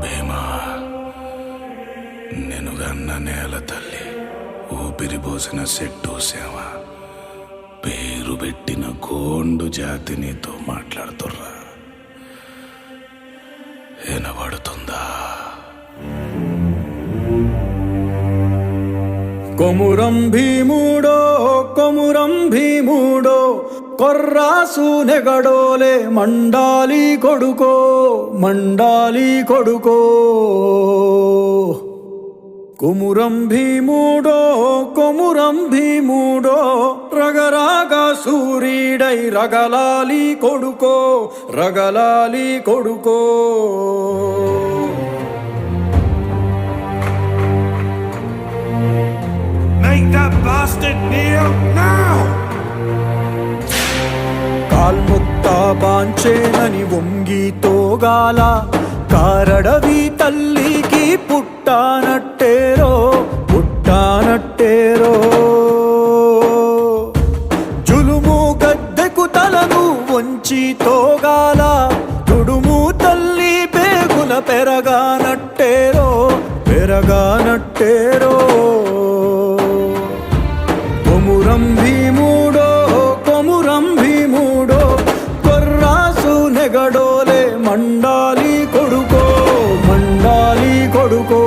భీమా, నెనుగన్న నేల తల్లి, ఊపిరి పోసిన చెట్టు సేవ, పేరు పెట్టిన గోండు జాతి నీతో మాట్లాడుతుర్రా. వినబడుతుందా? కొమురం భీముడో కొమురం భీముడో, కొర్రాసు నెగడోలే మండాలి కొడుకో మండాలి కొడుకో. కొమురం భీముడో కొమురం భీముడో, రగరాగా సూరీడై రగలాలి కొడుకో రగలాలి కొడుకో. Make that bastard kneel now! కాల్ముక్తా బాంచేనని వంగి తోగాల, కారడవి తల్లికి పుట్టానట్టేరో పుట్టానట్టేరో. జులుము గద్దెకు తలను వంచి తోగాల, తుడుము తల్లి పేగుల పెరగానట్టేరో పెరగానట్టేరో. కొమురం భీముడో కొమురం భీముడో, కొర్రాసు నెగడోలే మండాలి కొడుకో మండాలి కొడుకో.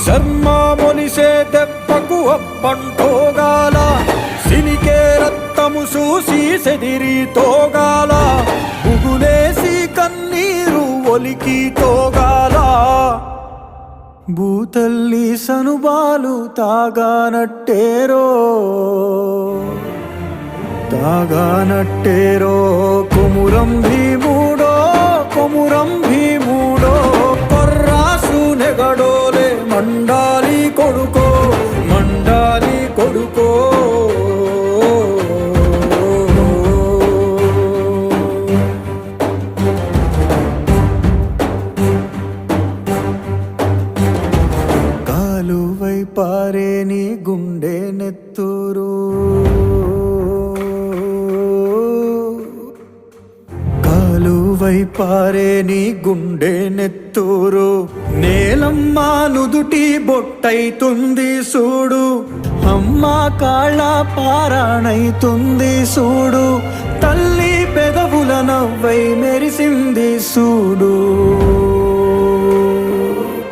శర్మ మొలిసే దెబ్బకు అప్పంటోగాల, సినికే రక్తము చూసి సెదిరి తోగాల, బుగులేసి కన్నీరు ఒలికి తోగాల. భూతల్లి సనుబాలు తాగానట్టేరో తాగానట్టేరో. కొమురం భీముడో కొమురం భీముడో, కొర్రాసు నెగడోలే మండాలి కొడుకో మండాలి కొడుకో. కాలువై పారే నీ గుండె నెత్తురు, కాలువై పారే నీ గుండె నెత్తూరు. నేలమ్మ నుదుటి బొట్టైతుంది సూడు, అమ్మ కాళ్ళ పారాణైతుంది సూడు, తల్లి పెదవుల నవ్వై మెరిసింది సూడు.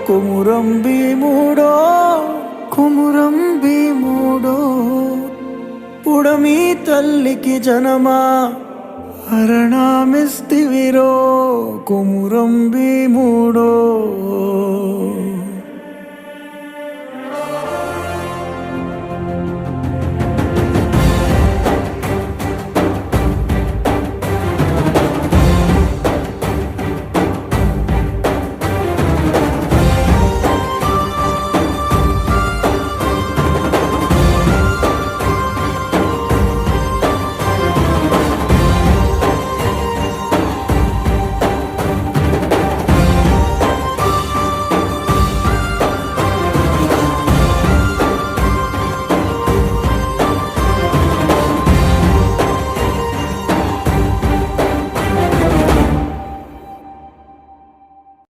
కొమురం భీముడో కొమురం భీముడో, పుడమి తల్లికి జనమా అరణామిస్తివిరో. కొమురం భీముడో.